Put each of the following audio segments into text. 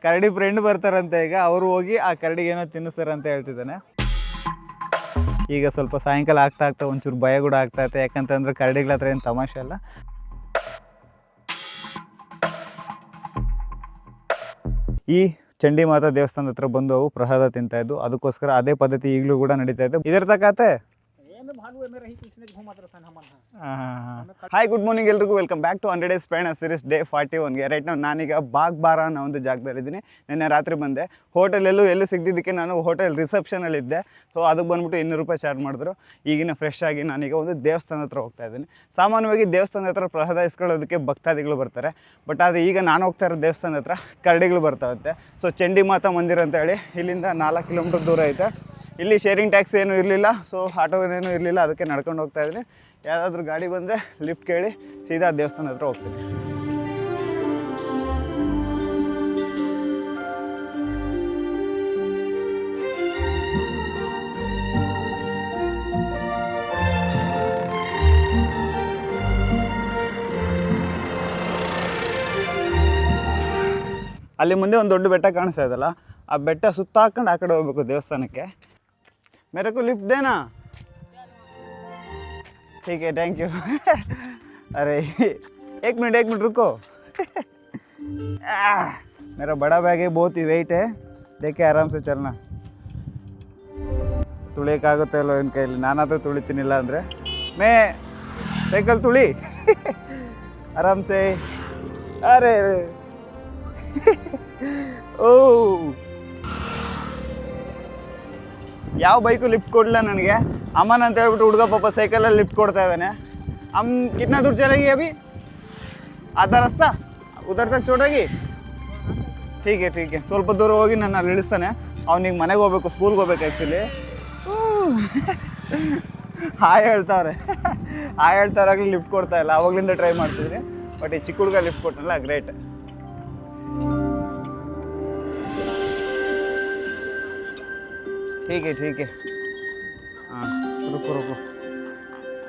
ಕರಡಿ friend ಬರ್ತಾರಂತೆ ಈಗ, ಅವರು ಹೋಗಿ ಆ ಕರಡಿಗೆ ಏನೋ ತಿನ್ನಿಸ್ತಾರಂತ ಹೇಳ್ತಿದ್ದಾನೆ. ಈಗ ಸ್ವಲ್ಪ ಸಾಯಂಕಾಲ ಆಗ್ತಾ ಒಂಚೂರು ಭಯ ಕೂಡ ಆಗ್ತಾಯಿದೆ, ಯಾಕಂತಂದ್ರೆ ಕರಡಿಗಳ ಹತ್ರ ಏನು ತಮಾಷೆ ಅಲ್ಲ. ಈ ಚಂಡಿ ಮಾತಾ ದೇವಸ್ಥಾನದ ಹತ್ರ ಬಂದು ಅವು ಪ್ರಸಾದ ತಿಂತಾ ಇದ್ದು, ಅದಕ್ಕೋಸ್ಕರ ಅದೇ ಪದ್ಧತಿ ಈಗಲೂ ಕೂಡ ನಡೀತಾ ಇದೆ. ಇದರ ತಕ್ಕತೆ ಹಾಯ್ ಗುಡ್ ಮಾರ್ನಿಂಗ್ ಎಲ್ರಿಗೂ, ವೆಲ್ಕಮ್ ಬ್ಯಾಕ್ ಟು 100 Days ಪ್ರಯಾಣ ಸೀರೀಸ್ ಡೇ 41ಗೆ. ರೈಟ್ ನಾವು ನಾನೀಗ ಬಾಗ್ಬಾರ ಅನ್ನೋ ಒಂದು ಜಾಗದಲ್ಲಿದ್ದೀನಿ. ನಿನ್ನೆ ರಾತ್ರಿ ಬಂದೆ. ಹೋಟೆಲ್ ಎಲ್ಲೂ ಸಿಗ್ದಿದ್ದಕ್ಕೆ ನಾನು ಹೋಟೆಲ್ ರಿಸೆಪ್ಷನಲ್ಲಿದ್ದೆ. ಸೊ ಅದಕ್ಕೆ ಬಂದುಬಿಟ್ಟು 200 ರೂಪಾಯಿ ಚಾರ್ಜ್ ಮಾಡಿದ್ರು. ಈಗಿನ ಫ್ರೆಶ್ ಆಗಿ ನಾನೀಗ ಒಂದು ದೇವಸ್ಥಾನದ ಹತ್ರ ಹೋಗ್ತಾ ಇದ್ದೀನಿ. ಸಾಮಾನ್ಯವಾಗಿ ದೇವಸ್ಥಾನದ ಹತ್ರ ಪ್ರಸಾದ ಇಸ್ಕೊಳ್ಳೋದಕ್ಕೆ ಭಕ್ತಾದಿಗಳು ಬರ್ತಾರೆ. ಬಟ್ ಆದರೆ ಈಗ ನಾನು ಹೋಗ್ತಾ ಇರೋ ದೇವಸ್ಥಾನದ ಹತ್ರ ಕರಡಿಗಳು ಬರ್ತಾವಂತೆ. ಸೊ ಚಂಡಿ ಮಾತಾ ಮಂದಿರ ಅಂತ ಹೇಳಿ ಇಲ್ಲಿಂದ 4 ಕಿಲೋಮೀಟರ್ ದೂರ ಐತೆ. ಇಲ್ಲಿ ಶೇರಿಂಗ್ ಟ್ಯಾಕ್ಸಿ ಏನೂ ಇರಲಿಲ್ಲ, ಸೊ ಆಟೋ ಏನೂ ಇರಲಿಲ್ಲ, ಅದಕ್ಕೆ ನಡ್ಕೊಂಡು ಹೋಗ್ತಾ ಇದ್ದೀನಿ. ಯಾವುದಾದ್ರೂ ಗಾಡಿ ಬಂದರೆ ಲಿಫ್ಟ್ ಕೇಳಿ ಸೀದಾ ದೇವಸ್ಥಾನ ಹತ್ರ ಹೋಗ್ತೀನಿ. ಅಲ್ಲಿ ಮುಂದೆ ಒಂದು ದೊಡ್ಡ ಬೆಟ್ಟ ಕಾಣಿಸ್ತಾ ಇದಲ್ಲ, ಆ ಬೆಟ್ಟ ಸುತ್ತ ಹಾಕೊಂಡು ಆ ಕಡೆ ಹೋಗ್ಬೇಕು ದೇವಸ್ಥಾನಕ್ಕೆ. मेरे को लिफ्ट देना, ठीक है, थैंक यू. अरे एक मिनट रुको. मेरा बड़ा बैग है, बहुत ही वेट है, देखे आराम से चलना. ತುಳಿಯೋಕ್ಕಾಗುತ್ತೆ ಅಲ್ಲೋ ಇನ್ನು ಕೈಯಲ್ಲಿ, ನಾನಾದರೂ ತುಳಿತೀನಿಲ್ಲ ಅಂದರೆ ಮೇ ಸೈಕಲ್ ತುಳಿ. ಆರಾಮ್ಸೆ. ಅರೆ ಓ, ಯಾವ ಬೈಕು ಲಿಫ್ಟ್ ಕೊಡಲಿಲ್ಲ ನನಗೆ. ಅಮ್ಮನ ಅಂತ ಹೇಳ್ಬಿಟ್ಟು ಹುಡುಗ ಪಾಪ ಸೈಕಲಲ್ಲಿ ಲಿಫ್ಟ್ ಕೊಡ್ತಾ ಇದ್ದಾನೆ. ಕಿतना दूर चलेगी अभी? आधा रास्ता उधर तक छोड़ेगी? ठीक है. ಸ್ವಲ್ಪ ದೂರ ಹೋಗಿ ನನ್ನ ಅಲ್ಲಿ ಇಳಿಸ್ತಾನೆ. ಅವ್ನಿಗೆ ಮನೆಗೆ ಹೋಗ್ಬೇಕು, ಸ್ಕೂಲ್ಗೆ ಹೋಗ್ಬೇಕು ಆ್ಯಕ್ಚುಲಿ. ಹಾಯ್ ಹೇಳ್ತಾರಾಗಲಿ ಲಿಫ್ಟ್ ಕೊಡ್ತಾ ಇಲ್ಲ. ಆವಾಗಲಿಂದ ಟ್ರೈ ಮಾಡ್ತಿದ್ರಿ, ಬಟ್ ಈ ಚಿಕ್ಕ ಹುಡುಗ ಲಿಫ್ಟ್ ಕೊಟ್ಟನಲ್ಲ, ಗ್ರೇಟ್. ठीक है. हाँ रुको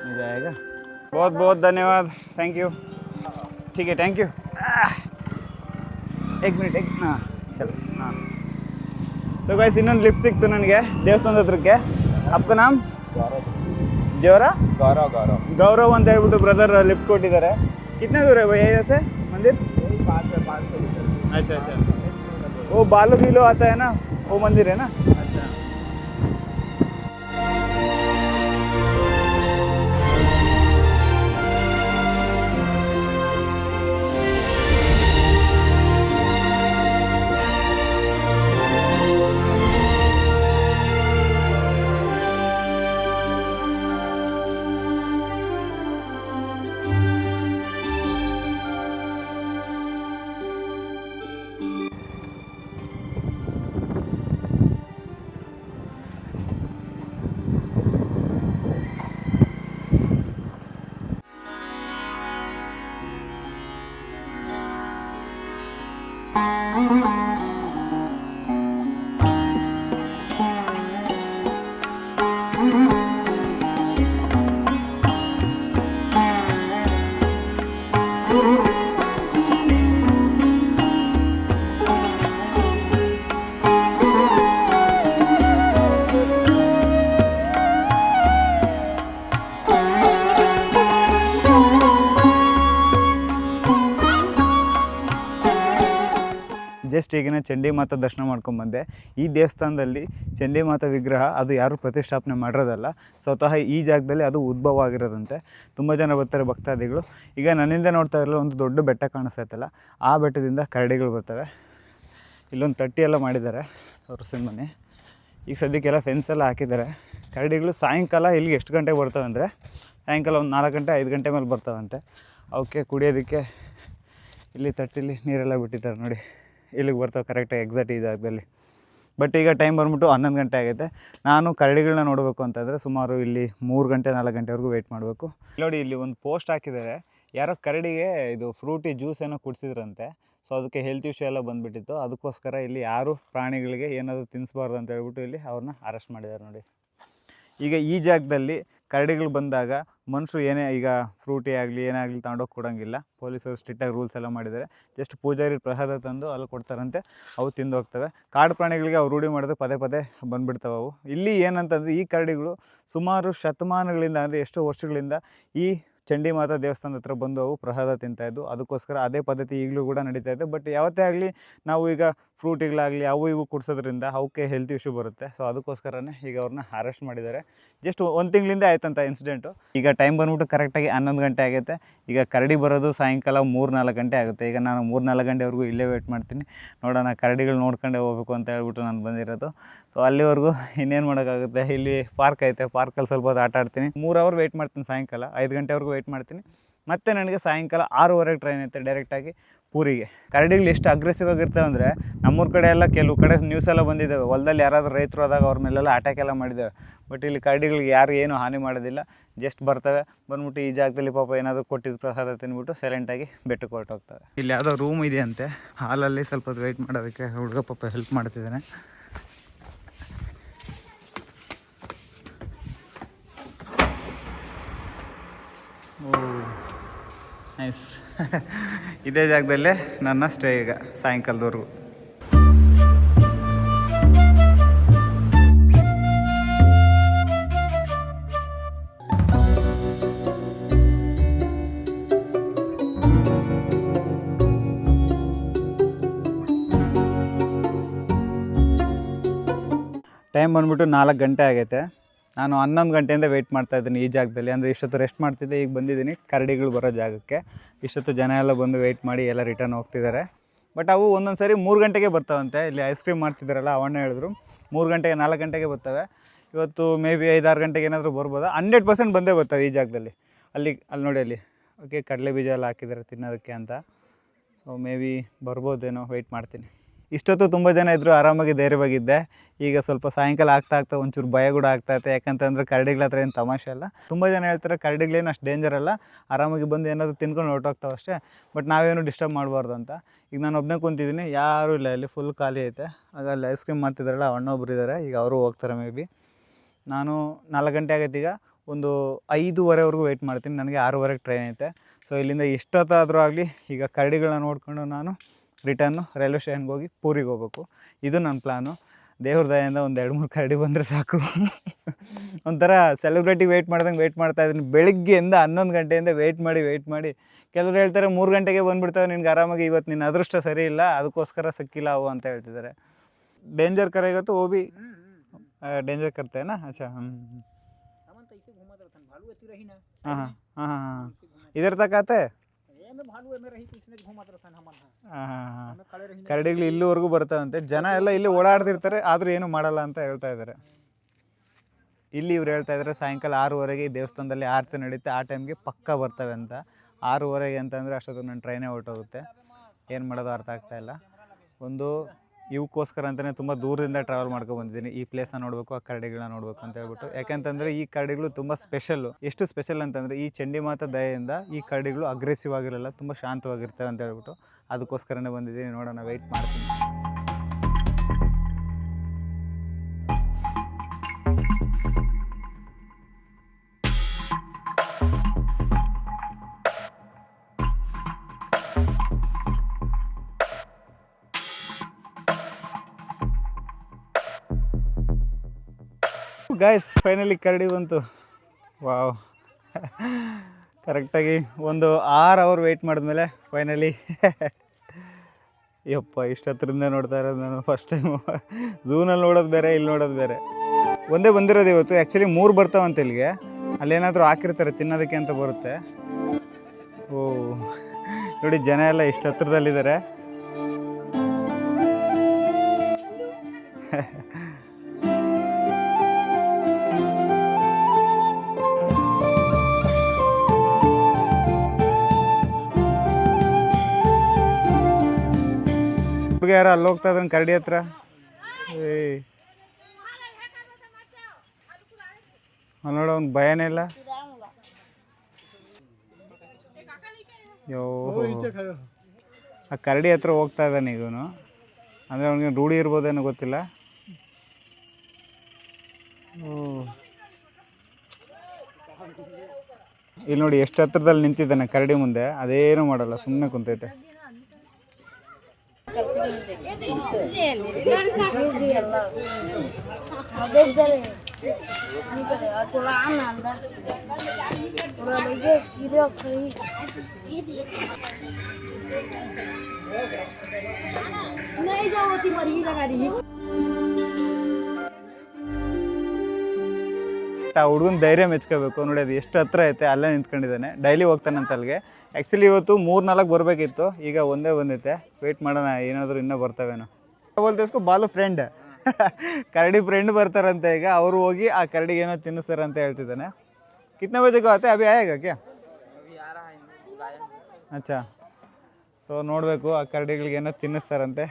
मिल जाएगा. बहुत धन्यवाद, थैंक यू. ठीक है, थैंक यू. एक मिनट हाँ चलो. हाँ तो गाइस ಇನ್ನೊಂದು ಲಿಫ್ಟ್ ಸಿಕ್ತು ನನಗೆ ದೇವಸ್ಥಾನದ ಹತ್ರಕ್ಕೆ. आपका नाम? गौरव ಅಂತ ಹೇಳ್ಬಿಟ್ಟು ಬ್ರದರ್ ಲಿಫ್ಟ್ ಕೊಟ್ಟಿದ್ದಾರೆ. कितना दूर है भैया यहाँ से मंदिर? 500 मीटर. अच्छा. वो बालू किलो आता है ना, वो मंदिर है ना? अच्छा. ಜಸ್ಟ್ ಈಗಿನ ಚಂಡಿ ಮಾತಾ ದರ್ಶನ ಮಾಡ್ಕೊಂಡ್ಬಂದೆ. ಈ ದೇವಸ್ಥಾನದಲ್ಲಿ ಚಂಡಿ ಮಾತಾ ವಿಗ್ರಹ ಅದು ಯಾರೂ ಪ್ರತಿಷ್ಠಾಪನೆ ಮಾಡಿರೋದಲ್ಲ, ಸ್ವತಃ ಈ ಜಾಗದಲ್ಲಿ ಅದು ಉದ್ಭವ ಆಗಿರೋದಂತೆ. ತುಂಬ ಜನ ಬರ್ತಾರೆ ಭಕ್ತಾದಿಗಳು. ಈಗ ನನ್ನಿಂದ ನೋಡ್ತಾ ಇರಲ್ಲ, ಒಂದು ದೊಡ್ಡ ಬೆಟ್ಟ ಕಾಣಿಸ್ತೈತಲ್ಲ, ಆ ಬೆಟ್ಟದಿಂದ ಕರಡಿಗಳು ಬರ್ತವೆ. ಇಲ್ಲೊಂದು ತಟ್ಟಿ ಎಲ್ಲ ಮಾಡಿದ್ದಾರೆ ತೋರಿಸ್ತೀನಿ ಬನ್ನಿ. ಈಗ ಸದ್ಯಕ್ಕೆಲ್ಲ ಫೆನ್ಸ್ ಎಲ್ಲ ಹಾಕಿದ್ದಾರೆ. ಕರಡಿಗಳು ಸಾಯಂಕಾಲ ಇಲ್ಲಿಗೆ ಎಷ್ಟು ಗಂಟೆಗೆ ಬರ್ತವೆ ಅಂದರೆ, ಸಾಯಂಕಾಲ ಒಂದು 4 ಗಂಟೆ 5 ಗಂಟೆ ಮೇಲೆ ಬರ್ತಾವಂತೆ. ಅವಕ್ಕೆ ಕುಡಿಯೋದಕ್ಕೆ ಇಲ್ಲಿ ತಟ್ಟಿಲಿ ನೀರೆಲ್ಲ ಬಿಟ್ಟಿದ್ದಾರೆ ನೋಡಿ, ಇಲ್ಲಿಗೆ ಬರ್ತಾವೆ ಕರೆಕ್ಟಾಗಿ ಎಕ್ಸಾಕ್ಟ್ ಈ ಜಾಗದಲ್ಲಿ. ಬಟ್ ಈಗ ಟೈಮ್ ಬಂದ್ಬಿಟ್ಟು 11 ಗಂಟೆ ಆಗೈತೆ. ನಾನು ಕರಡಿಗಳನ್ನ ನೋಡಬೇಕು ಅಂತಂದರೆ ಸುಮಾರು ಇಲ್ಲಿ 3 ಗಂಟೆ 4 ಗಂಟೆವರೆಗೂ ವೆಯ್ಟ್ ಮಾಡಬೇಕು. ನೋಡಿ ಇಲ್ಲಿ ಒಂದು ಪೋಸ್ಟ್ ಹಾಕಿದ್ದಾರೆ, ಯಾರೋ ಕರಡಿಗೆ ಇದು ಫ್ರೂಟಿ ಜ್ಯೂಸ್ ಏನೋ ಕುಡಿಸಿದ್ರಂತೆ. ಸೊ ಅದಕ್ಕೆ ಹೆಲ್ತ್ ಇಶ್ಯೂ ಎಲ್ಲ ಬಂದುಬಿಟ್ಟಿತ್ತು. ಅದಕ್ಕೋಸ್ಕರ ಇಲ್ಲಿ ಯಾರು ಪ್ರಾಣಿಗಳಿಗೆ ಏನಾದರೂ ತಿನ್ನಿಸ್ಬಾರ್ದು ಅಂತ ಹೇಳ್ಬಿಟ್ಟು ಇಲ್ಲಿ ಅವ್ರನ್ನ ಅರೆಸ್ಟ್ ಮಾಡಿದ್ದಾರೆ ನೋಡಿ. ಈಗ ಈ ಜಾಗದಲ್ಲಿ ಕರಡಿಗಳು ಬಂದಾಗ ಮನುಷ್ಯರು ಏನೇ ಈಗ ಫ್ರೂಟಿ ಆಗಲಿ ಏನೇ ಆಗಲಿ ತಗೊಂಡೋಗಿ ಕೊಡೋಂಗಿಲ್ಲ. ಪೊಲೀಸರು ಸ್ಟ್ರಿಕ್ಟಾಗಿ ರೂಲ್ಸ್ ಎಲ್ಲ ಮಾಡಿದ್ದಾರೆ. ಜಸ್ಟ್ ಪೂಜಾರಿ ಪ್ರಸಾದ ತಂದು ಅಲ್ಲಿ ಕೊಡ್ತಾರಂತೆ, ಅವು ತಿಂದು ಹೋಗ್ತವೆ. ಕಾಡು ಪ್ರಾಣಿಗಳಿಗೆ ಅವ್ರು ರೂಢಿ ಮಾಡಿದ್ರೆ ಪದೇ ಪದೇ ಬಂದುಬಿಡ್ತವೆ ಅವು. ಇಲ್ಲಿ ಏನಂತಂದರೆ ಈ ಕರಡಿಗಳು ಸುಮಾರು ಶತಮಾನಗಳಿಂದ ಅಂದರೆ ಎಷ್ಟೋ ವರ್ಷಗಳಿಂದ ಈ ಚಂಡಿ ಮಾತಾ ದೇವಸ್ಥಾನದ ಹತ್ರ ಬಂದು ಅವು ಪ್ರಸಾದ ತಿಂತಾಯಿದ್ದು. ಅದಕ್ಕೋಸ್ಕರ ಅದೇ ಪದ್ಧತಿ ಈಗಲೂ ಕೂಡ ನಡೀತಾ ಇದೆ. ಬಟ್ ಯಾವತ್ತೇ ಆಗಲಿ ನಾವು ಈಗ ಫ್ರೂಟಿಗಳಾಗಲಿ ಅವು ಇವು ಕುಡಿಸೋದ್ರಿಂದ ಅವಕ್ಕೆ ಹೆಲ್ತ್ ಇಶ್ಯೂ ಬರುತ್ತೆ. ಸೊ ಅದಕ್ಕೋಸ್ಕರನೇ ಈಗ ಅವ್ರನ್ನ ಅರೆಸ್ಟ್ ಮಾಡಿದ್ದಾರೆ. ಜಸ್ಟ್ 1 ತಿಂಗಳಿಂದ ಆಯ್ತಂತ ಇನ್ಸಿಡೆಂಟು. ಈಗ ಟೈಮ್ ಬಂದ್ಬಿಟ್ಟು ಕರೆಕ್ಟಾಗಿ 11 ಗಂಟೆ ಆಗೈತೆ. ಈಗ ಕರಡಿ ಬರೋದು ಸಾಯಂಕಾಲ 3-4 ಗಂಟೆ ಆಗುತ್ತೆ. ಈಗ ನಾನು 3-4 ಗಂಟೆವರೆಗೂ ಇಲ್ಲೇ ವೆಯ್ಟ್ ಮಾಡ್ತೀನಿ. ನೋಡೋಣ, ಕರಡಿಗಳು ನೋಡ್ಕೊಂಡೇ ಹೋಗಬೇಕು ಅಂತ ಹೇಳ್ಬಿಟ್ಟು ನಾನು ಬಂದಿರೋದು. ಸೊ ಅಲ್ಲಿವರೆಗೂ ಇನ್ನೇನು ಮಾಡೋಕ್ಕಾಗುತ್ತೆ. ಇಲ್ಲಿ ಪಾರ್ಕ್ ಐತೆ, ಪಾರ್ಕಲ್ಲಿ ಸ್ವಲ್ಪ ಹೊತ್ತು ಆಟ ಆಡ್ತೀನಿ. 3 ಅವರ್ ವೆಯ್ಟ್ ಮಾಡ್ತೀನಿ. ಸಾಯಂಕಾಲ 5 ಗಂಟೆವರೆಗೂ ವೆಯ್ಟ್ ಮಾಡ್ತೀನಿ. ಮತ್ತು ನನಗೆ ಸಾಯಂಕಾಲ 6:30ಗೆ ಟ್ರೈನ್ ಐತೆ ಡೈರೆಕ್ಟಾಗಿ ಪೂರಿಗೆ. ಕರಡಿಗಳು ಎಷ್ಟು ಅಗ್ರೆಸಿವ್ ಆಗಿರ್ತವೆ ಅಂದರೆ, ನಮ್ಮೂರ ಕಡೆ ಎಲ್ಲ ಕೆಲವು ಕಡೆ ನ್ಯೂಸೆಲ್ಲ ಬಂದಿದ್ದಾವೆ, ಹೊಲದಲ್ಲಿ ಯಾರಾದರೂ ರೈತರು ಆದಾಗ ಅವ್ರ ಮೇಲೆಲ್ಲ ಅಟ್ಯಾಕ್ ಎಲ್ಲ ಮಾಡಿದ್ದಾವೆ. ಬಟ್ ಇಲ್ಲಿ ಕರಡಿಗಳಿಗೆ ಯಾರು ಏನೂ ಹಾನಿ ಮಾಡೋದಿಲ್ಲ. ಜಸ್ಟ್ ಬರ್ತವೆ, ಬಂದ್ಬಿಟ್ಟು ಈ ಜಾಗದಲ್ಲಿ ಪಾಪ ಏನಾದರೂ ಕೊಟ್ಟಿದ್ದು ಪ್ರಸಾದ ತಿಂದ್ಬಿಟ್ಟು ಸೈಲೆಂಟಾಗಿ ಬೆಟ್ಟಕ್ಕೆ ಹೊರಟೋಗ್ತವೆ. ಇಲ್ಲಿ ಯಾವುದೋ ರೂಮ್ ಇದೆಯಂತೆ, ಹಾಲಲ್ಲಿ ಸ್ವಲ್ಪ ಹೊತ್ತು ವೆಯ್ಟ್ ಮಾಡೋದಕ್ಕೆ ಹುಡುಗ ಪಾಪ ಹೆಲ್ಪ್ ಮಾಡ್ತಿದ್ದಾನೆ. ನೈಸ್. ಇದೇ ಜಾಗದಲ್ಲೇ ನನ್ನ ಸ್ಟೇ ಈಗ ಸಾಯಂಕಾಲದವರೆಗೂ. ಟೈಮ್ ಬಂದ್ಬಿಟ್ಟು 4 ಗಂಟೆ ಆಗೈತೆ. ನಾನು 11 ಗಂಟೆಯಿಂದ ವೆಯ್ಟ್ ಮಾಡ್ತಾಯಿದ್ದೀನಿ ಈ ಜಾಗದಲ್ಲಿ. ಅಂದರೆ ಇಷ್ಟೊತ್ತು ರೆಸ್ಟ್ ಮಾಡ್ತಿದ್ದೆ, ಈಗ ಬಂದಿದ್ದೀನಿ ಕರಡಿಗಳು ಬರೋ ಜಾಗಕ್ಕೆ. ಇಷ್ಟೊತ್ತು ಜನ ಎಲ್ಲ ಬಂದು ವೆಯ್ಟ್ ಮಾಡಿ ಎಲ್ಲ ರಿಟರ್ನ್ ಹೋಗ್ತಿದ್ದಾರೆ. ಬಟ್ ಅವು ಒಂದೊಂದು ಸರಿ 3 ಗಂಟೆಗೆ ಬರ್ತಾವಂತೆ. ಇಲ್ಲಿ ಐಸ್ ಕ್ರೀಮ್ ಮಾಡ್ತಿದ್ದಾರಲ್ಲ ಅವಣ್ಣ ಹೇಳಿದ್ರು 3 ಗಂಟೆಗೆ 4 ಗಂಟೆಗೆ ಬರ್ತವೆ. ಇವತ್ತು ಮೇ ಬಿ 5-6 ಗಂಟೆಗೆ ಏನಾದರೂ ಬರ್ಬೋದಾ. 100% ಬಂದೇ ಬರ್ತವೆ ಈ ಜಾಗದಲ್ಲಿ. ಅಲ್ಲಿ ನೋಡಿ, ಅಲ್ಲಿ ಓಕೆ ಕಡಲೆ ಬೀಜ ಎಲ್ಲ ಹಾಕಿದ್ದಾರೆ ತಿನ್ನೋದಕ್ಕೆ ಅಂತ. ಸೊ ಮೇ ಬಿ ಬರ್ಬೋದೇನೋ, ವೆಯ್ಟ್ ಮಾಡ್ತೀನಿ. ಇಷ್ಟೊತ್ತು ತುಂಬ ಜನ ಇದ್ದರು, ಆರಾಮಾಗಿ ಧೈರ್ಯವಾಗಿದ್ದೆ. ಈಗ ಸ್ವಲ್ಪ ಸಾಯಂಕಾಲ ಆಗ್ತಾ ಒಂಚೂರು ಭಯ ಕೂಡ ಆಗ್ತಾಯಿದೆ. ಯಾಕಂತಂದರೆ ಕರಡಿಗಳ ಹತ್ರ ಏನು ತಮಾಷೆ ಅಲ್ಲ. ತುಂಬ ಜನ ಹೇಳ್ತಾರೆ ಕರಡಿಗಳೇನು ಅಷ್ಟು ಡೇಂಜರ್ ಅಲ್ಲ, ಆರಾಮಾಗಿ ಬಂದು ಏನಾದರೂ ತಿನ್ಕೊಂಡು ಹೊರಟೋಗ್ತಾವೆ ಅಷ್ಟೇ. ಬಟ್ ನಾವೇನು ಡಿಸ್ಟರ್ಬ್ ಮಾಡಬಾರ್ದು ಅಂತ. ಈಗ ನಾನು ಒಬ್ಬನೇ ಕುಂತಿದ್ದೀನಿ, ಯಾರೂ ಇಲ್ಲ, ಇಲ್ಲಿ ಫುಲ್ ಖಾಲಿ ಐತೆ. ಆಗ ಅಲ್ಲಿ ಐಸ್ ಕ್ರೀಮ್ ಮಾಡ್ತಿದ್ದಾರಲ್ಲ ಅಣ್ಣೊಬ್ರು ಇದ್ದಾರೆ, ಈಗ ಅವರು ಹೋಗ್ತಾರೆ ಮೇ ಬಿ. ನಾನು 4 ಗಂಟೆ ಆಗೈತೆ, ಈಗ ಒಂದು 5:30ವರೆಗೂ ವೆಯ್ಟ್ ಮಾಡ್ತೀನಿ. ನನಗೆ 6:30ಗೆ ಟ್ರೈನ್ ಐತೆ. ಸೊ ಇಲ್ಲಿಂದ ಎಷ್ಟೊತ್ತಾದರೂ ಆಗಲಿ ಈಗ ಕರಡಿಗಳನ್ನ ನೋಡಿಕೊಂಡು ನಾನು ರಿಟರ್ನು ರೈಲ್ವೆ ಸ್ಟೇಷನ್ಗೆ ಹೋಗಿ ಪೂರಿಗೆ ಹೋಗ್ಬೇಕು. ಇದು ನನ್ನ ಪ್ಲ್ಯಾನು. ದೇವ್ರ ದಯೆಯಿಂದ ಒಂದು 2-3 ಕರಡಿ ಬಂದರೆ ಸಾಕು. ಒಂಥರ ಸೆಲೆಬ್ರಿಟಿ ವೆಯ್ಟ್ ಮಾಡ್ದಂಗೆ ವೆಯ್ಟ್ ಮಾಡ್ತಾಯಿದ್ದೀನಿ. ಬೆಳಗ್ಗೆಯಿಂದ 11 ಗಂಟೆಯಿಂದ ವೆಯ್ಟ್ ಮಾಡಿ ಕೆಲವರು ಹೇಳ್ತಾರೆ 3 ಗಂಟೆಗೆ ಬಂದುಬಿಡ್ತಾವೆ, ನಿನ್ಗೆ ಆರಾಮಾಗಿ ಇವತ್ತು ನಿನ್ನ ಅದೃಷ್ಟ ಸರಿ ಇಲ್ಲ, ಅದಕ್ಕೋಸ್ಕರ ಸಿಕ್ಕಿಲ್ಲ ಅವು ಅಂತ ಹೇಳ್ತಿದ್ದಾರೆ. डेंजर करेगा तो वो भी डेंजर करते हैं ना. अच्छा हाँ हाँ हाँ हाँ इधर तक आते हैं. ಕರಡಿಗಳು ಇಲ್ಲಿವರೆಗೂ ಬರ್ತಾವಂತೆ. ಜನ ಎಲ್ಲ ಇಲ್ಲಿ ಓಡಾಡ್ತಿರ್ತಾರೆ, ಆದರೂ ಏನು ಮಾಡಲ್ಲ ಅಂತ ಹೇಳ್ತಾ ಇದ್ದಾರೆ. ಇಲ್ಲಿ ಇವ್ರು ಹೇಳ್ತಾ ಇದ್ದಾರೆ ಸಾಯಂಕಾಲ 6:30ಗೆ ಈ ದೇವಸ್ಥಾನದಲ್ಲಿ ಆರತಿ ನಡೀತೆ, ಆ ಟೈಮ್ಗೆ ಪಕ್ಕ ಬರ್ತವೆ ಅಂತ. 6:30ಗೆ ಅಂತಂದರೆ ಅಷ್ಟೊತ್ತಿಗೆ ನನ್ನ ಟ್ರೈನೇ ಹೊರಟೋಗುತ್ತೆ. ಏನು ಮಾಡೋದು ಅರ್ಥ ಆಗ್ತಾಯಿಲ್ಲ. ಒಂದು ಇವಕ್ಕೋಸ್ಕರ ಅಂತಲೇ ತುಂಬ ದೂರದಿಂದ ಟ್ರಾವೆಲ್ ಮಾಡ್ಕೊಂಡು ಬಂದಿದ್ದೀನಿ. ಈ ಪ್ಲೇಸ್ನ ನೋಡಬೇಕು, ಆ ಕರಡಿಗಳನ್ನ ನೋಡಬೇಕು ಅಂತ ಹೇಳ್ಬಿಟ್ಟು. ಯಾಕೆಂತಂದರೆ ಈ ಕರಡಿಗಳು ತುಂಬ ಸ್ಪೆಷಲ್ಲು. ಎಷ್ಟು ಸ್ಪೆಷಲ್ ಅಂತಂದರೆ ಈ ಚಂಡಿ ಮಾತಾ ದಯೆಯಿಂದ ಈ ಕರಡಿಗಳು ಅಗ್ರೆಸಿವ್ ಆಗಿರಲ್ಲ, ತುಂಬ ಶಾಂತವಾಗಿರ್ತವೆ ಅಂತ ಹೇಳ್ಬಿಟ್ಟು ಅದಕ್ಕೋಸ್ಕರನೇ ಬಂದಿದ್ದೀನಿ. ನೋಡೋಣ, ವೆಯ್ಟ್ ಮಾಡ್ತೀನಿ. ಗಾಯ್ಸ್ ಫೈನಲಿ ಕರಡಿ ಬಂತು. ವಾವ್, ಕರೆಕ್ಟಾಗಿ ಒಂದು 6 ಅವರ್ ವೆಯ್ಟ್ ಮಾಡಿದ್ಮೇಲೆ ಫೈನಲಿ ಯಪ್ಪ ಇಷ್ಟು ಹತ್ರದಿಂದ ನೋಡ್ತಾ ಇರೋದು ನಾನು ಫಸ್ಟ್ ಟೈಮು. ಝೂನಲ್ಲಿ ನೋಡೋದು ಬೇರೆ, ಇಲ್ಲಿ ನೋಡೋದು ಬೇರೆ. ಒಂದೇ ಬಂದಿರೋದು ಇವತ್ತು. ಆ್ಯಕ್ಚುಲಿ 3 ಬರ್ತಾವಂತೆ ಇಲ್ಲಿಗೆ. ಅಲ್ಲೇನಾದರೂ ಹಾಕಿರ್ತಾರೆ ತಿನ್ನೋದಕ್ಕೆ ಅಂತ ಬರುತ್ತೆ. ಓ ನೋಡಿ, ಜನ ಎಲ್ಲ ಇಷ್ಟು ಹತ್ರದಲ್ಲಿದ್ದಾರೆ. ಹುಡುಗ ಯಾರು ಅಲ್ಲಿ ಹೋಗ್ತಾ ಇದ್ದಾನೆ ಕರಡಿ ಹತ್ರ. ನೋಡ, ಅವ್ನು ಭಯನೇ ಇಲ್ಲ. ಯೋ, ಆ ಕರಡಿ ಹತ್ರ ಹೋಗ್ತಾ ಇದ್ದಾನೆ ಇವನು. ಅಂದರೆ ಅವ್ನಿಗೆ ರೂಢಿ ಇರ್ಬೋದೇನೋ ಗೊತ್ತಿಲ್ಲ. ಓ ಇಲ್ಲಿ ನೋಡಿ ಎಷ್ಟು ಹತ್ರದಲ್ಲಿ ನಿಂತಿದ್ದಾನೆ ಕರಡಿ ಮುಂದೆ, ಅದೇನು ಮಾಡಲ್ಲ, ಸುಮ್ಮನೆ ಕುಂತೈತೆ. ಆ ಹುಡುಗನ ಧೈರ್ಯ ಮೆಚ್ಕೋಬೇಕು ನೋಡಿ, ಅದು ಎಷ್ಟು ಹತ್ರ ಐತೆ, ಅಲ್ಲೇ ನಿಂತ್ಕೊಂಡಿದ್ದಾನೆ. ಡೈಲಿ ಹೋಗ್ತಾನಂತ ಅಲ್ಲಿಗೆ. ಆ್ಯಕ್ಚುಲಿ ಇವತ್ತು 3-4 ಬರಬೇಕಿತ್ತು, ಈಗ ಒಂದೇ ಬಂದೈತೆ. ವೆಯ್ಟ್ ಮಾಡೋಣ, ಏನಾದರೂ ಇನ್ನೂ ಬರ್ತವೇನೋ. ಬೋಲ್ತೇಸ್ಕೊ ಬಾಲು ಫ್ರೆಂಡ್ ಕರಡಿ ಫ್ರೆಂಡ್ ಬರ್ತಾರಂತೆ ಈಗ. ಅವರು ಹೋಗಿ ಆ ಕರಡಿಗೆ ಏನೋ ತಿನ್ನಿಸ್ತಾರಂತ ಹೇಳ್ತಿದ್ದಾನೆ. ಕಿತ್ನೆ ಬಜೆಗೆ ಆತೆ ಅಭಿ ಆಯೇಗಾ ಕ್ಯಾ? ಅಚ್ಚಾ, ಸೊ ನೋಡಬೇಕು ಆ ಕರಡಿಗಳಿಗೆ ಏನೋ ತಿನ್ನಿಸ್ತಾರಂತೆ.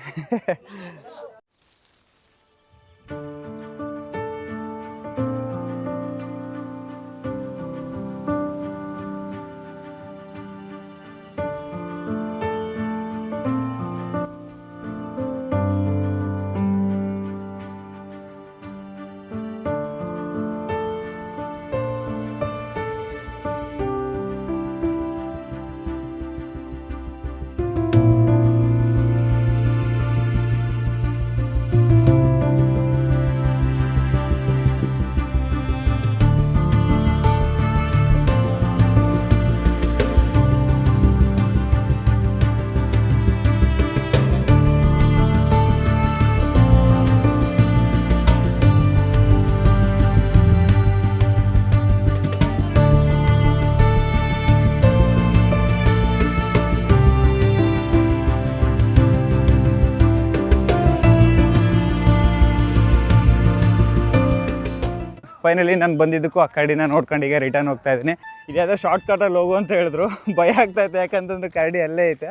ಫೈನಲಿ ನಾನು ಬಂದಿದ್ದಕ್ಕೂ ಆ ಕರಡಿನ ನೋಡ್ಕೊಂಡು ಈಗ ರಿಟರ್ನ್ ಹೋಗ್ತಾ ಇದ್ದೀನಿ. ಇದ್ಯಾವುದೋ ಶಾರ್ಟ್ ಕಟಲ್ಲಿ ಹೋಗು ಅಂತ ಹೇಳಿದ್ರು. ಭಯ ಆಗ್ತಾಯಿತ್ತು, ಯಾಕಂತಂದ್ರೆ ಕರಡಿ ಅಲ್ಲೇ ಐತೆ.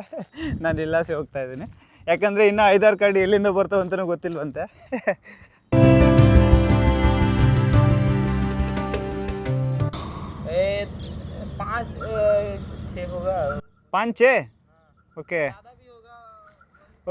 ನಾನು ಇಲ್ಲಾಸೆ ಹೋಗ್ತಾ ಇದ್ದೀನಿ, ಯಾಕಂದರೆ ಇನ್ನೂ 5-6 ಕರಡಿ ಎಲ್ಲಿಂದ ಬರ್ತಾವೆ ಅಂತಲೂ ಗೊತ್ತಿಲ್ವಂತೆ. ಪಾಂಚ್ ಓಕೆ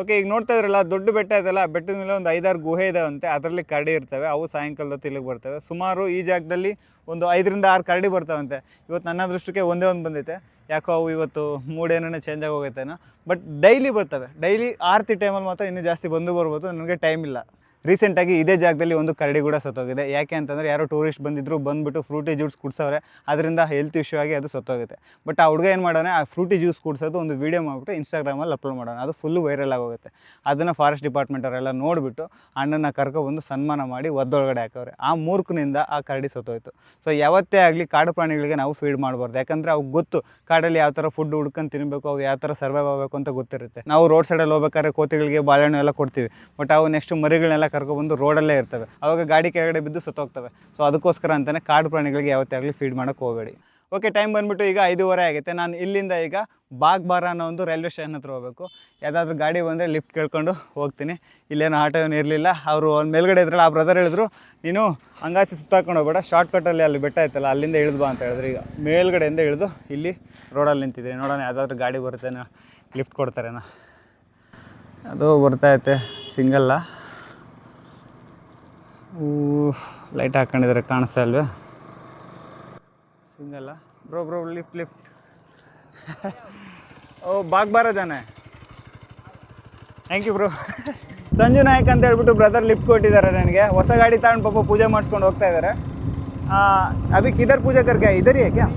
ಓಕೆ. ಈಗ ನೋಡ್ತಾ ಇದ್ರಲ್ಲ, ದೊಡ್ಡ ಬೆಟ್ಟ ಇದೆಲ್ಲ, ಬೆಟ್ಟದ ಮೇಲೆ ಒಂದು 5-6 ಗುಹೆ ಇದಾವಂತೆ. ಅದರಲ್ಲಿ ಕರಡಿ ಇರ್ತವೆ. ಅವು ಸಾಯಂಕಾಲದ ಹೊತ್ತು ಇಲ್ಲಿಗೆ ಬರ್ತವೆ. ಸುಮಾರು ಈ ಜಾಗದಲ್ಲಿ ಒಂದು 5-6 ಕರಡಿ ಬರ್ತಾವಂತೆ. ಇವತ್ತು ನನ್ನ ದೃಷ್ಟಕ್ಕೆ ಒಂದೇ ಒಂದು ಬಂದೈತೆ. ಯಾಕೋ ಅವು ಇವತ್ತು ಮೂಡೇನೋ ಚೇಂಜ್ ಆಗಿ ಹೋಗೈತೇನೋ. ಬಟ್ ಡೈಲಿ ಬರ್ತವೆ. ಡೈಲಿ ಆರತಿ ಟೈಮಲ್ಲಿ ಮಾತ್ರ ಇನ್ನೂ ಜಾಸ್ತಿ ಬರ್ಬೋದು. ನನಗೆ ಟೈಮ್ ಇಲ್ಲ. ರೀಸೆಂಟಾಗಿ ಇದೇ ಜಾಗದಲ್ಲಿ ಒಂದು ಕರಡಿ ಕೂಡ ಸತ್ತೋಗಿದೆ. ಯಾಕೆ ಅಂತಂದರೆ ಯಾರೋ ಟೂರಿಸ್ಟ್ ಬಂದುಬಿಟ್ಟು ಫ್ರೂಟಿ ಜ್ಯೂಸ್ ಕುಡಿಸೋರೆ. ಅದರಿಂದ ಹೆಲ್ತ್ ಇಶ್ಯೂ ಆಗಿ ಅದು ಸತ್ತೋಗುತ್ತೆ. ಬಟ್ ಆ ಹುಡುಗ ಏನು ಮಾಡೋಣ, ಆ ಫ್ರೂಟಿ ಜ್ಯೂಸ್ ಕುಡಿಸೋದು ಒಂದು ವೀಡಿಯೋ ಮಾಡಿಬಿಟ್ಟು ಇನ್ಸ್ಟಾಗ್ರಾಮಲ್ಲಿ ಅಪ್ಲೋಡ್ ಮಾಡೋಣ. ಅದು ಫುಲ್ಲು ವೈರಲ್ ಆಗೋಗುತ್ತೆ. ಅದನ್ನು ಫಾರೆಸ್ಟ್ ಡಿಪಾರ್ಟ್ಮೆಂಟ್ ಅವರೆಲ್ಲ ನೋಡಿಬಿಟ್ಟು ಅಣ್ಣನ ಕರ್ಕೊಬಂದು ಸನ್ಮಾನ ಮಾಡಿ ಒದ್ದೊಳಗಡೆ ಹಾಕವ್ರೆ. ಆ ಮೂರ್ಖನಿಂದ ಆ ಕರಡಿ ಸತ್ತೋಯ್ತು. ಸೊ ಯಾವತ್ತೇ ಆಗಲಿ ಕಾಡು ಪ್ರಾಣಿಗಳಿಗೆ ನಾವು ಫೀಡ್ ಮಾಡಬಾರ್ದು. ಯಾಕಂದರೆ ಅವ್ಗೆ ಗೊತ್ತು ಕಾಡಲ್ಲಿ ಯಾವ ಥರ ಫುಡ್ ಹುಡ್ಕೊಂಡು ತಿನ್ನಬೇಕು, ಅವು ಯಾವ ಥರ ಸರ್ವೈವ್ ಆಗಬೇಕು ಅಂತ ಗೊತ್ತಿರುತ್ತೆ. ನಾವು ರೋಡ್ ಸೈಡಲ್ಲಿ ಹೋಗ್ಬೇಕಾದ್ರೆ ಕೋತಿಗಳಿಗೆ ಬಾಳೆಹಣ್ಣು ಎಲ್ಲ ಕೊಡ್ತೀವಿ. ಬಟ್ ಅವು ನೆಕ್ಸ್ಟ್ ಮರಿಗಳನ್ನೆಲ್ಲ ಕರ್ಕೊಬಂದು ರೋಡಲ್ಲೇ ಇರ್ತವೆ. ಆವಾಗ ಗಾಡಿ ಕೆಳಗಡೆ ಬಿದ್ದು ಸತ್ತೋಗ್ತವೆ. ಸೊ ಅದಕ್ಕೋಸ್ಕರ ಅಂತಲೇ ಕಾಡು ಪ್ರಾಣಿಗಳಿಗೆ ಯಾವತ್ತೇ ಆಗಲಿ ಫೀಡ್ ಮಾಡೋಕ್ಕೆ ಹೋಗಬೇಡಿ. ಓಕೆ, ಟೈಮ್ ಬಂದುಬಿಟ್ಟು ಈಗ 5:15 ಆಗೈತೆ. ನಾನು ಇಲ್ಲಿಂದ ಈಗ ಬಾಗ್ಬಾರ ಅನ್ನೋ ಒಂದು ರೈಲ್ವೆ ಸ್ಟೇಷನ್ ಹತ್ರ ಹೋಗಬೇಕು. ಯಾವುದಾದ್ರೂ ಗಾಡಿ ಬಂದರೆ ಲಿಫ್ಟ್ ಕೇಳ್ಕೊಂಡು ಹೋಗ್ತೀನಿ. ಇಲ್ಲೇನೋ ಆಟೋ ಏನು ಇರಲಿಲ್ಲ. ಅವರು ಅಲ್ಲಿ ಮೇಲ್ಗಡೆ ಇದ್ರಲ್ಲ, ಆ ಬ್ರದರ್ ಹೇಳಿದ್ರು, ನೀನು ಹಂಗಾಚೆ ಸುತ್ತಾಕೊಂಡು ಹೋಗ್ಬೇಡ, ಶಾರ್ಟ್ಕಟ್ಟಲ್ಲಿ ಅಲ್ಲಿ ಬೆಟ್ಟ ಇತ್ತಲ್ಲ ಅಲ್ಲಿಂದ ಇಳಿದು ಬಾ ಅಂತ ಹೇಳಿದ್ರು. ಈಗ ಮೇಲ್ಗಡೆಯಿಂದ ಇಳಿದು ಇಲ್ಲಿ ರೋಡಲ್ಲಿ ನಿಂತಿದ್ದೀನಿ. ನೋಡೋಣ ಯಾವುದಾದ್ರೂ ಗಾಡಿ ಬರುತ್ತೇನೋ, ಲಿಫ್ಟ್ ಕೊಡ್ತಾರೇನೋ. ಅದು ಬರ್ತಾಯಿತ್ತೆ, ಸಿಂಗಲ್ಲ. ಲೈಟ್ ಹಾಕ್ಕೊಂಡಿದ್ದಾರೆ, ಕಾಣಿಸ್ತಾ ಇಲ್ವೇ? ಸಿಂಗಲ್ಲ ಬ್ರೋ ಲಿಫ್ಟ್ ಓ ಬಾಗ್ಬಾರ ಜಾನೆ. Thank you bro. Sanju Nayak ಅಂತ ಹೇಳ್ಬಿಟ್ಟು ಬ್ರದರ್ ಲಿಫ್ಟ್ ಕೊಟ್ಟಿದ್ದಾರೆ ನನಗೆ. ಹೊಸ ಗಾಡಿ ತಗೊಂಡು ಪಾಪ ಪೂಜೆ ಮಾಡಿಸ್ಕೊಂಡು ಹೋಗ್ತಾ ಇದ್ದಾರೆ. ಅಭಿ ಕಿಧರ್ ಪೂಜೆ ಕರ್ಕೆ ಇದ್ದರಿ ಕ್ಯಾ?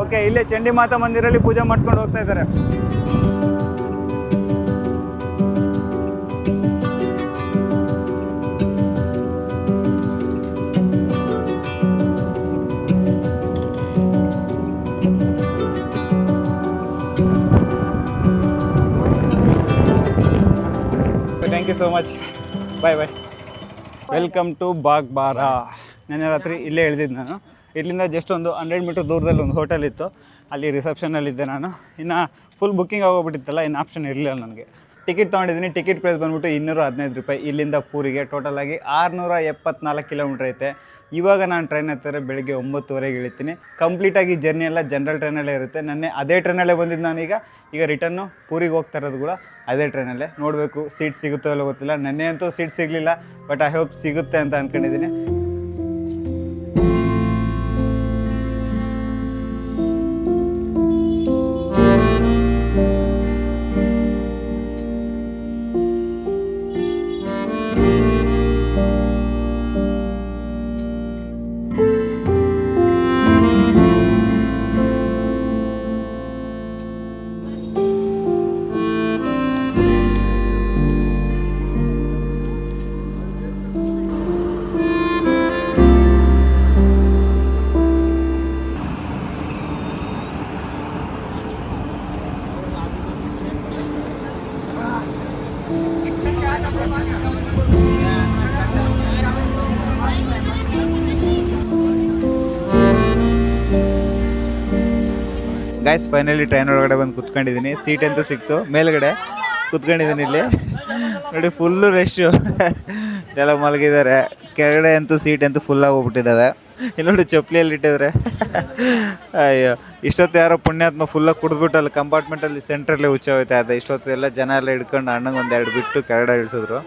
ಓಕೆ, ಇಲ್ಲೇ ಚಂಡಿ ಮಾತಾ ಮಂದಿರಲ್ಲಿ ಪೂಜೆ ಮಾಡಿಸ್ಕೊಂಡು ಹೋಗ್ತಾ ಇದ್ದಾರೆ. Thank you so much. Bye. Welcome to ಬಾಗ್ಬಾರ. ನೆನ್ನೆ ರಾತ್ರಿ ಇಲ್ಲೇ ಇಳಿದಿದ್ದು ನಾನು. ಇಲ್ಲಿಂದ ಜಸ್ಟ್ ಒಂದು 100 ಮೀಟರ್ ದೂರದಲ್ಲಿ ಒಂದು ಹೋಟೆಲ್ ಇತ್ತು, ಅಲ್ಲಿ ರಿಸೆಪ್ಷನಲ್ಲಿದ್ದೆ ನಾನು. ಇನ್ನು ಫುಲ್ ಬುಕ್ಕಿಂಗ್ ಆಗೋಗ್ಬಿಟ್ಟಿತ್ತಲ್ಲ, ಇನ್ನು ಆಪ್ಷನ್ ಇರಲಿಲ್ಲ ನನಗೆ. ಟಿಕೆಟ್ ತೊಗೊಂಡಿದ್ದೀನಿ. ಟಿಕೆಟ್ ಪ್ರೈಸ್ ಬಂದುಬಿಟ್ಟು 215 ರೂಪಾಯಿ ಇಲ್ಲಿಂದ ಪೂರಿಗೆ. ಟೋಟಲಾಗಿ 674 ಕಿಲೋಮೀಟ್ರ್ ಐತೆ. ಇವಾಗ ನಾನು ಟ್ರೈನ್ ಹತ್ತಿರ ಬೆಳಗ್ಗೆ 9:30ಗೆ ಇಳಿತೀನಿ. ಕಂಪ್ಲೀಟಾಗಿ ಜರ್ನಿ ಎಲ್ಲ ಜನರಲ್ ಟ್ರೈನಲ್ಲೇ ಇರುತ್ತೆ. ನೆನ್ನೆ ಅದೇ ಟ್ರೈನಲ್ಲೇ ಬಂದಿದ್ದು ನಾನೀಗ. ಈಗ ರಿಟರ್ನು ಪೂರಿಗೆ ಹೋಗ್ತಾ ಇರೋದು ಕೂಡ ಅದೇ ಟ್ರೈನಲ್ಲೇ. ನೋಡಬೇಕು ಸೀಟ್ ಸಿಗುತ್ತೋ ಇಲ್ಲ ಗೊತ್ತಿಲ್ಲ. ನೆನ್ನೆ ಅಂತೂ ಸೀಟ್ ಸಿಗಲಿಲ್ಲ, ಬಟ್ ಐ ಹೋಪ್ ಸಿಗುತ್ತೆ ಅಂತ ಅಂದ್ಕೊಂಡಿದ್ದೀನಿ. ಗಾಯ್ಸ್ ಫೈನಲಿ ಟ್ರೈನ್ ಒಳಗಡೆ ಬಂದು ಕುತ್ಕೊಂಡಿದ್ದೀನಿ. ಸೀಟ್ ಅಂತೂ ಸಿಕ್ತು, ಮೇಲ್ಗಡೆ ಕುತ್ಕೊಂಡಿದ್ದೀನಿ. ಇಲ್ಲಿ ನೋಡಿ ಫುಲ್ಲು ರಶ್ಶು, ಎಲ್ಲ ಮಲಗಿದ್ದಾರೆ. ಕೆಳಗಡೆ ಅಂತೂ ಸೀಟ್ ಅಂತೂ ಫುಲ್ಲಾಗಿ ಹೋಗ್ಬಿಟ್ಟಿದ್ದಾವೆ. ಇಲ್ಲಿ ನೋಡಿ ಚಪ್ಪಲಿಯಲ್ಲಿ ಇಟ್ಟಿದ್ರೆ ಅಯ್ಯೋ, ಇಷ್ಟೊತ್ತು ಯಾರೋ ಪುಣ್ಯಾತ್ಮ ಫುಲ್ಲಾಗಿ ಕುಡಿದ್ಬಿಟ್ಟು ಅಲ್ಲಿ ಕಂಪಾರ್ಟ್ಮೆಂಟಲ್ಲಿ ಸೆಂಟ್ರಲ್ಲಿ ಹುಚ್ಚ ಹೋಯ್ತಾ ಇದೆ. ಇಷ್ಟೊತ್ತು ಎಲ್ಲ ಜನ ಎಲ್ಲ ಹಿಡ್ಕೊಂಡು ಅಣ್ಣಂಗೆ ಒಂದೆರಡು ಬಿಟ್ಟು ಕೆಳಗಡೆ ಇಳಿಸಿದ್ರು.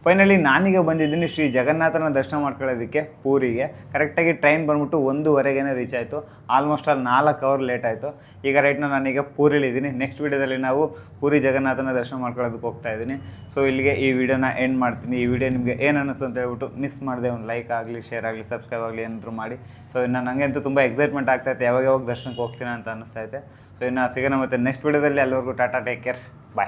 ಫೈನಲಿ ನಾನೀಗ ಬಂದಿದ್ದೀನಿ ಶ್ರೀ ಜಗನ್ನಾಥನ ದರ್ಶನ ಮಾಡ್ಕೊಳ್ಳೋದಕ್ಕೆ ಪೂರಿಗೆ. ಕರೆಕ್ಟಾಗಿ ಟ್ರೈನ್ ಬಂದ್ಬಿಟ್ಟು 1:15ಗೆ ರೀಚ್ ಆಯಿತು. ಆಲ್ಮೋಸ್ಟ್ ಅಲ್ಲಿ 4 ಅವರ್ ಲೇಟ್ ಆಯಿತು. ಈಗ ರೈಟ್ನ ನಾನೀಗ ಪೂರಿಲಿದ್ದೀನಿ. ನೆಕ್ಸ್ಟ್ ವೀಡಿಯೋದಲ್ಲಿ ನಾವು ಪೂರಿ ಜಗನ್ನಾಥನ ದರ್ಶನ ಮಾಡ್ಕೊಳ್ಳೋದಕ್ಕೆ ಹೋಗ್ತಾ ಇದ್ದೀನಿ. ಸೊ ಇಲ್ಲಿಗೆ ಈ ವಿಡಿಯೋನ ಎಂಡ್ ಮಾಡ್ತೀನಿ. ಈ ವಿಡಿಯೋ ನಿಮಗೆ ಏನು ಅನ್ನಿಸ್ತು ಅಂತ ಹೇಳ್ಬಿಟ್ಟು ಮಿಸ್ ಮಾಡಿದೆ ಒಂದು ಲೈಕ್ ಆಗಲಿ, ಶೇರ್ ಆಗಲಿ, ಸಬ್ಸ್ಕ್ರೈಬ್ ಆಗಲಿ ಏನಾದರೂ ಮಾಡಿ. ಸೊ ಇನ್ನು ನನಗೆ ಅಂತೂ ತುಂಬ ಎಕ್ಸೈಟ್ಮೆಂಟ್ ಆಗ್ತಾಯಿತ್ತು, ಯಾವಾಗ ದರ್ಶನಕ್ಕೆ ಹೋಗ್ತೀನಿ ಅಂತ ಅನ್ನಿಸ್ತೈತೆ. ಸೊ ಇನ್ನು ಸಿಗೋಣ ಮತ್ತೆ ನೆಕ್ಸ್ಟ್ ವೀಡಿಯೋದಲ್ಲಿ. ಅಲ್ಲಿವರೆಗೂ ಟಾಟಾ, ಟೇಕ್ ಕೇರ್, ಬಾಯ್.